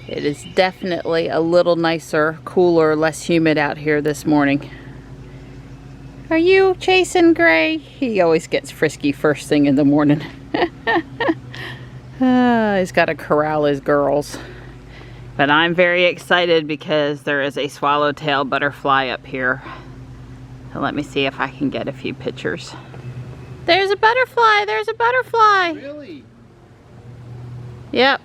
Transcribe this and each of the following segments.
It is definitely a little nicer, cooler, less humid out here this morning. Are you chasing Gray? He always gets frisky first thing in the morning. He's got to corral his girls. But I'm very excited because there is a swallowtail butterfly up here. So let me see if I can get a few pictures. There's a butterfly! There's a butterfly! Really? Yep.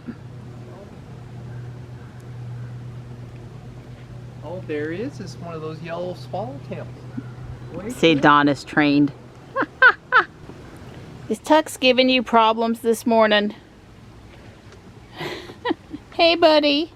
Oh, there he is. It's one of those yellow swallowtails. See, Don is trained. Is Tuck's giving you problems this morning? Hey, buddy.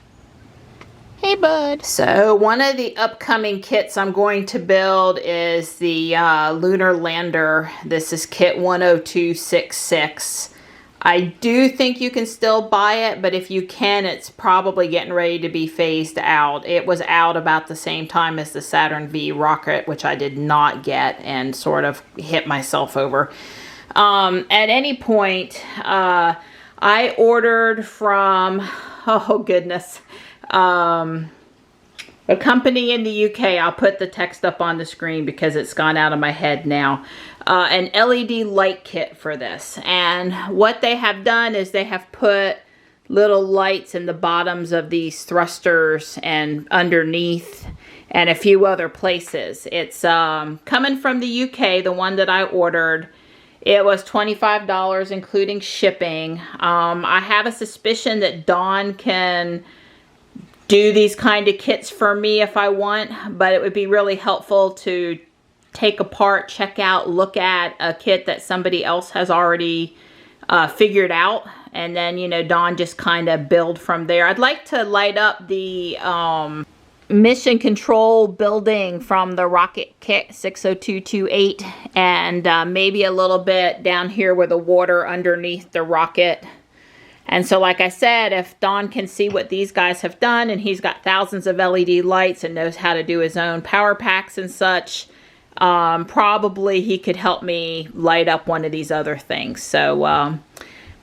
Hey, bud. So, one of the upcoming kits I'm going to build is the lunar lander. This is kit 10266. I do think you can still buy it, but if you can, it's probably getting ready to be phased out. It was out about the same time as the Saturn V rocket, which I did not get and sort of hit myself over. At any point, I ordered from, oh goodness, a company in the UK. I'll put the text up on the screen because it's gone out of my head now. An LED light kit for this. And what they have done is they have put little lights in the bottoms of these thrusters and underneath and a few other places. It's coming from the UK, the one that I ordered. It was $25 including shipping. I have a suspicion that Dawn can do these kind of kits for me if I want, but it would be really helpful to take apart, check out, look at a kit that somebody else has already figured out, and then, you know, Dawn just kind of build from there. I'd like to light up the mission control building from the rocket kit 60228, and maybe a little bit down here with the water underneath the rocket. And so, like I said, if Don can see what these guys have done, and he's got thousands of LED lights and knows how to do his own power packs and such, probably he could help me light up one of these other things. So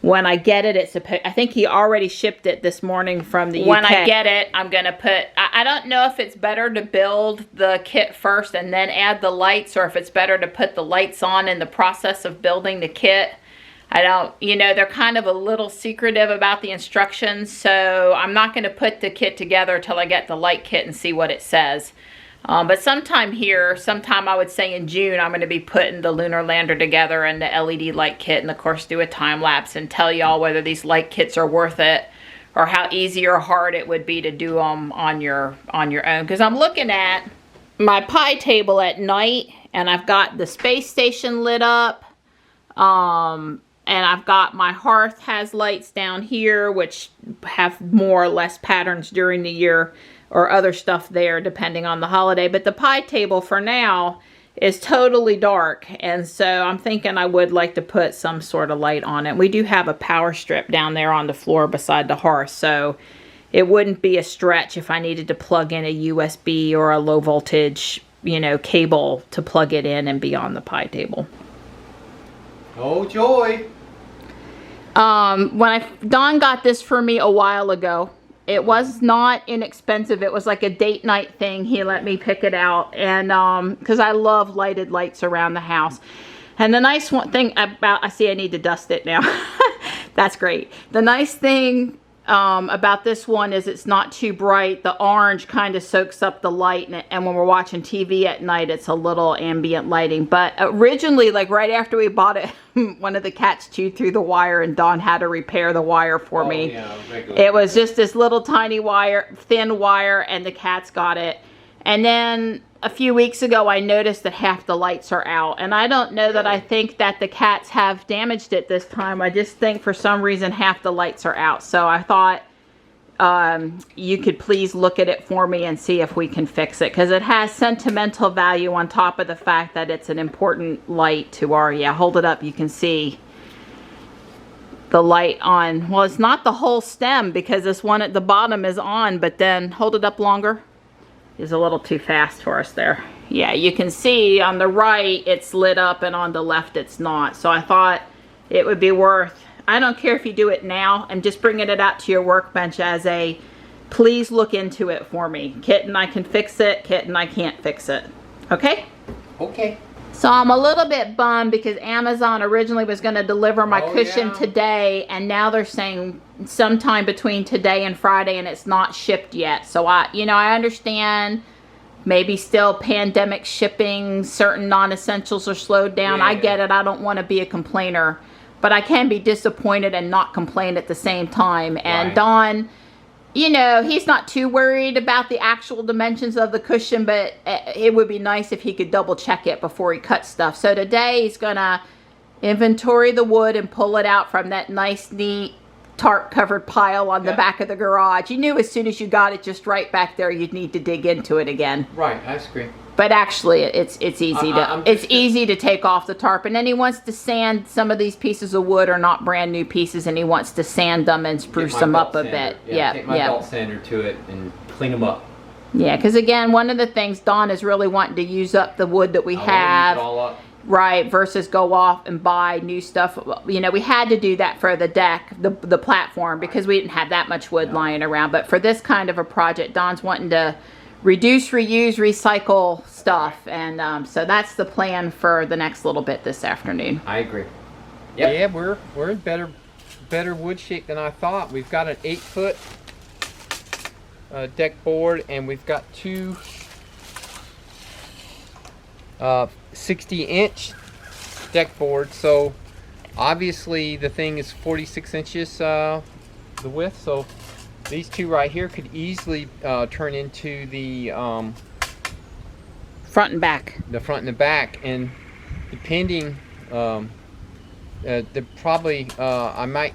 when I get it, I think he already shipped it this morning from the UK. When I get it, I'm going to put, I don't know if it's better to build the kit first and then add the lights, or if it's better to put the lights on in the process of building the kit. I don't, you know, they're kind of a little secretive about the instructions, so I'm not going to put the kit together till I get the light kit and see what it says. But sometime I would say in June, I'm going to be putting the lunar lander together and the LED light kit, and of course do a time lapse and tell y'all whether these light kits are worth it or how easy or hard it would be to do them on your own. Because I'm looking at my pie table at night, and I've got the space station lit up. And I've got my hearth has lights down here, which have more or less patterns during the year, or other stuff there depending on the holiday. But the pie table for now is totally dark, and so I'm thinking I would like to put some sort of light on it. We do have a power strip down there on the floor beside the hearth, so it wouldn't be a stretch if I needed to plug in a USB or a low voltage, you know, cable to plug it in and be on the pie table. Oh joy! Don got this for me a while ago. It was not inexpensive. It was like a date night thing. He let me pick it out, and because I love lighted lights around the house. And the nice thing about, I see I need to dust it now. That's great. The nice thing about this one is it's not too bright. The orange kind of soaks up the light, and when we're watching TV at night, it's a little ambient lighting. But originally, like right after we bought it, one of the cats chewed through the wire, and Dawn had to repair the wire for me. Yeah, it was just this little tiny wire, thin wire, and the cats got it. And then a few weeks ago, I noticed that half the lights are out. And I don't know that I think that the cats have damaged it this time. I just think for some reason half the lights are out. So I thought you could please look at it for me and see if we can fix it. Because it has sentimental value on top of the fact that it's an important light to our, yeah, hold it up, you can see the light on. Well, it's not the whole stem because this one at the bottom is on, but then hold it up longer. Is a little too fast for us there. Yeah, you can see on the right it's lit up and on the left it's not. So I thought it would be worth, I don't care if you do it now, I'm just bringing it out to your workbench as a please look into it for me. Kitten, I can fix it. Kitten, I can't fix it. Okay? Okay. So I'm a little bit bummed because Amazon originally was going to deliver my cushion today, and now they're saying sometime between today and Friday, and it's not shipped yet. So I understand maybe still pandemic shipping, certain non-essentials are slowed down. I get it. I don't want to be a complainer, but I can be disappointed and not complain at the same time. And Don, you know, he's not too worried about the actual dimensions of the cushion, but it would be nice if he could double check it before he cuts stuff. So today he's gonna inventory the wood and pull it out from that nice, neat, tarp covered pile on the back of the garage. You knew as soon as you got it just right back there, you'd need to dig into it again. Right, I agree. But actually, it's easy to take off the tarp. And then he wants to sand some of these pieces of wood are not brand new pieces, and he wants to sand them and spruce them up a bit. Take my belt sander to it and clean them up. Yeah, because again, one of the things Don is really wanting to use up the wood that we have. Use it all up. Right, versus go off and buy new stuff. You know, we had to do that for the deck, the platform, because we didn't have that much wood lying around. But for this kind of a project, Don's wanting to reduce, reuse, recycle stuff. And so that's the plan for the next little bit this afternoon. I agree. Yep. Yeah, we're in better wood shape than I thought. We've got an 8-foot deck board, and we've got two 60-inch deck board. So obviously the thing is 46 inches the width. So these two right here could easily turn into the front and back. The front and the back, and depending, probably I might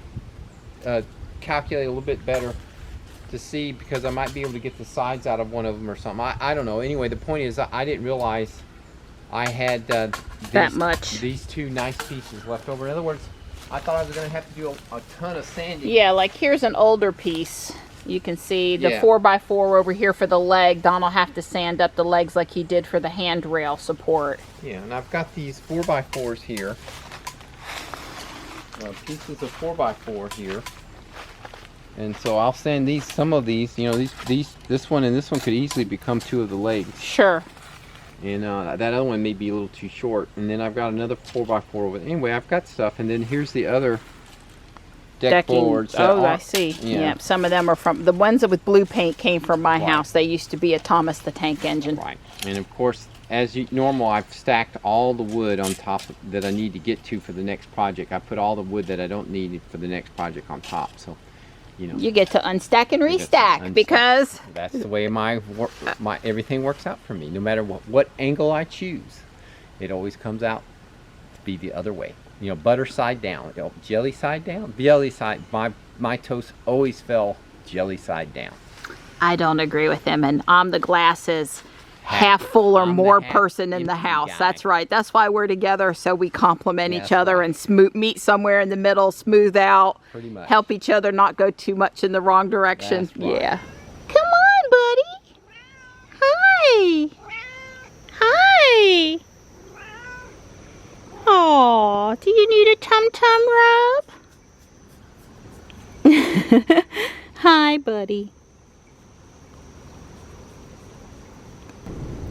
calculate a little bit better to see, because I might be able to get the sides out of one of them or something. I don't know. Anyway, the point is I didn't realize I had these two nice pieces left over. In other words, I thought I was going to have to do a ton of sanding. Yeah, like here's an older piece. You can see the 4x4 over here for the leg. Don will have to sand up the legs like he did for the handrail support. Yeah, and I've got these 4x4s here. Pieces of 4x4 here. And so I'll sand some of these, you know, this one and this one could easily become two of the legs. Sure. And that other one may be a little too short. And then I've got another 4x4 over there. Anyway, I've got stuff. And then here's the other decking boards. I see. Yeah, some of them are from, the ones with blue paint came from my house. They used to be a Thomas the Tank Engine. Right. And of course, as normal, I've stacked all the wood on top that I need to get to for the next project. I put all the wood that I don't need for the next project on top. So, you know, you get to unstack and restack because that's the way my everything works out for me. No matter what angle I choose, it always comes out to be the other way. You know, butter side down, jelly side down, jelly side. My toast always fell jelly side down. I don't agree with him, and I'm the glasses half full or more person in the house. Guy. That's right. That's why we're together, so we complement each other and meet somewhere in the middle, smooth out, pretty much. Help each other not go too much in the wrong direction. Yeah. Come on, buddy. Hi. Hi. Oh, do you need a tum-tum rub? Hi, buddy.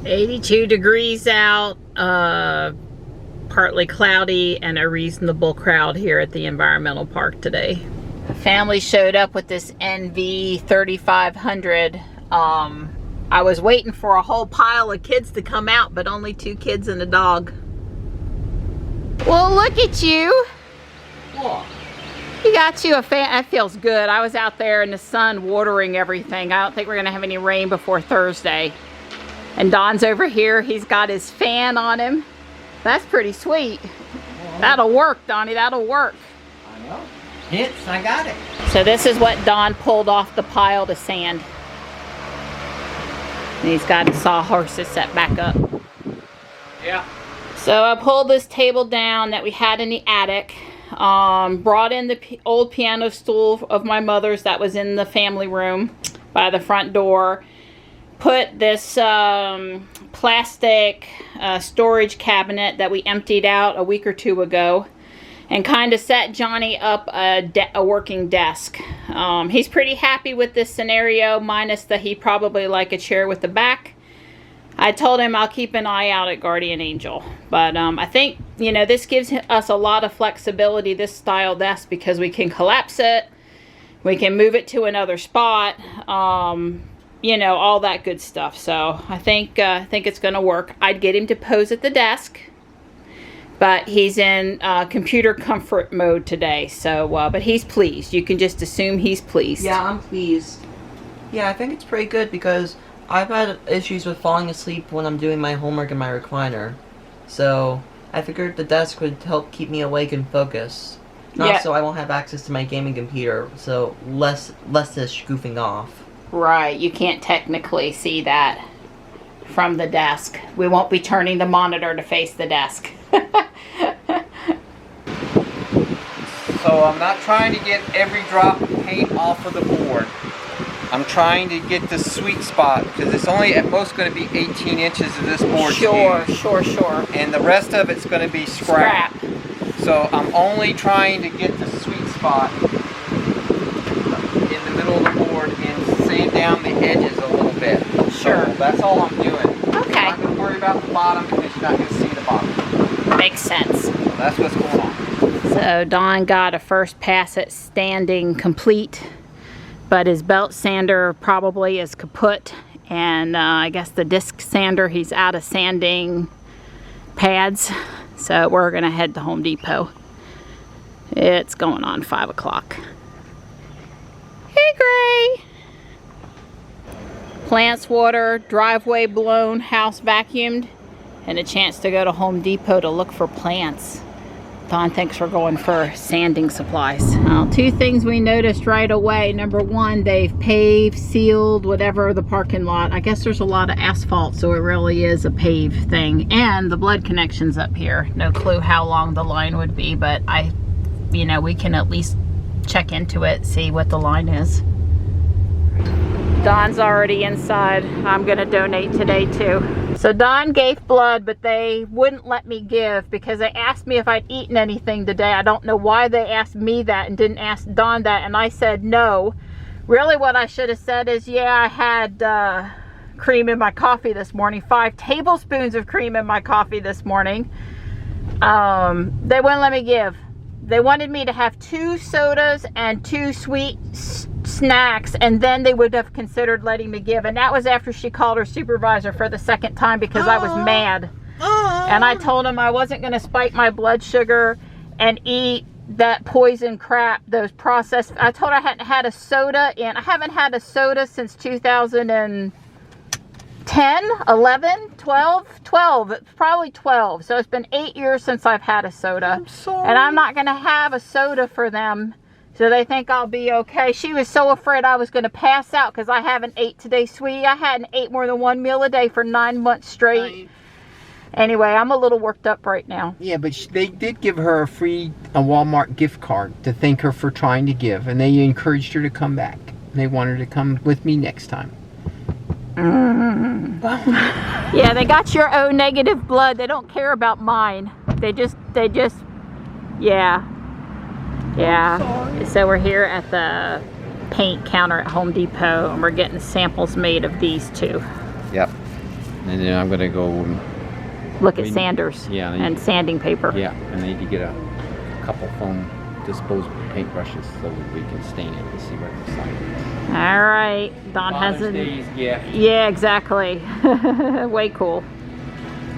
82 degrees out, partly cloudy, and a reasonable crowd here at the environmental park today. The family showed up with this NV 3500. I was waiting for a whole pile of kids to come out, but only 2 kids and a dog. Well, look at you. What? You got you a fan. That feels good. I was out there in the sun watering everything. I don't think we're going to have any rain before Thursday. And Don's over here. He's got his fan on him. That's pretty sweet. That'll work, Donnie. That'll work. I know. Hence, I got it. So this is what Don pulled off the pile to sand. And he's got his sawhorses set back up. Yeah. So I pulled this table down that we had in the attic. Brought in the old piano stool of my mother's that was in the family room by the front door. Put this plastic storage cabinet that we emptied out a week or 2 ago. and kind of set Johnny up a working desk. He's pretty happy with this scenario, minus that he'd probably like a chair with the back. I told him I'll keep an eye out at Guardian Angel. But I think, you know, this gives us a lot of flexibility, this style desk, because we can collapse it. We can move it to another spot. You know, all that good stuff. So I think it's going to work. I'd get him to pose at the desk. But he's in computer comfort mode today. So, but he's pleased. You can just assume he's pleased. Yeah, I'm pleased. Yeah, I think it's pretty good because I've had issues with falling asleep when I'm doing my homework in my recliner. So I figured the desk would help keep me awake and focused. Not so I won't have access to my gaming computer, so less this goofing off. Right, you can't technically see that from the desk. We won't be turning the monitor to face the desk. So I'm not trying to get every drop of paint off of the board. I'm trying to get the sweet spot because it's only at most going to be 18 inches of this board. Sure. And the rest of it's going to be scrap. So I'm only trying to get the sweet spot in the middle of the board and sand down the edges a little bit. Sure. So that's all I'm doing. Okay. I'm not going to worry about the bottom because you're not going to see the bottom. Makes sense. So that's what's going on. So Don got a first pass at standing complete, but his belt sander probably is kaput, and I guess the disc sander, he's out of sanding pads. So we're gonna head to Home Depot. It's going on 5 o'clock. Hey, Gray. Plants watered, driveway blown, house vacuumed, and a chance to go to Home Depot to look for plants. Don thinks we're going for sanding supplies. Well, two things we noticed right away. Number one, they've paved, sealed, whatever, the parking lot. I guess there's a lot of asphalt, so it really is a paved thing. And the blood connection's up here. No clue how long the line would be, but you know, we can at least check into it, see what the line is. Don's already inside. I'm gonna donate today too. So Don gave blood, but they wouldn't let me give because they asked me if I'd eaten anything today. I don't know why they asked me that and didn't ask Don that, and I said no. Really what I should have said is, yeah, I had cream in my coffee this morning, 5 tablespoons of cream in my coffee this morning. They wouldn't let me give. They wanted me to have 2 sodas and 2 sweet snacks, and then they would have considered letting me give. And that was after she called her supervisor for the 2nd time because I was mad. And I told him I wasn't going to spike my blood sugar and eat that poison crap, those processed. I told her I hadn't had a soda in, I haven't had a soda since 2010, 11, 12, it's probably 12. So it's been 8 years since I've had a soda. I'm sorry. And I'm not going to have a soda for them. So they think I'll be okay. She was so afraid I was going to pass out because I haven't ate today, sweetie. I hadn't ate more than 1 meal a day for 9 months straight. Anyway, I'm a little worked up right now. Yeah, but they did give her a Walmart gift card to thank her for trying to give, and they encouraged her to come back. They want her to come with me next time. Yeah, they got your O negative blood. They don't care about mine. They just, yeah. Yeah, so we're here at the paint counter at Home Depot, and we're getting samples made of these 2. Yep. And then I'm going to go look at sanders and sanding paper. Yeah, and I need to get a couple foam disposable paintbrushes so that we can stain it and see what it's like. All right, Don has a yeah, exactly. Way cool.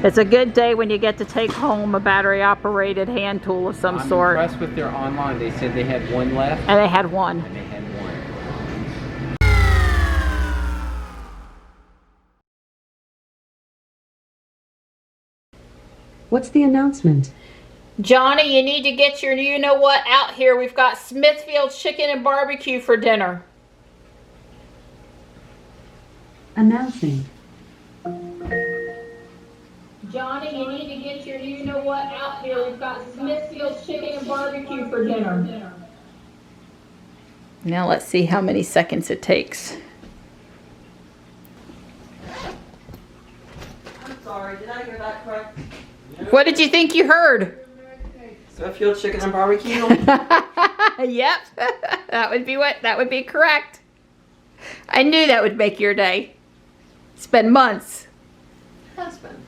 It's a good day when you get to take home a battery-operated hand tool of some sort. I'm impressed with their online. They said they had 1 left. And they had 1. And they had 1. What's the announcement? Johnny, you need to get your you-know-what out here. We've got Smithfield chicken and barbecue for dinner. Announcing. Johnny, you need to get your you-know-what out here. We've got Smithfield chicken and barbecue for dinner. Now let's see how many seconds it takes. I'm sorry, did I hear that correct? What did you think you heard? Smithfield chicken and barbecue. Yep, that would be correct. I knew that would make your day. It's been months. Has been.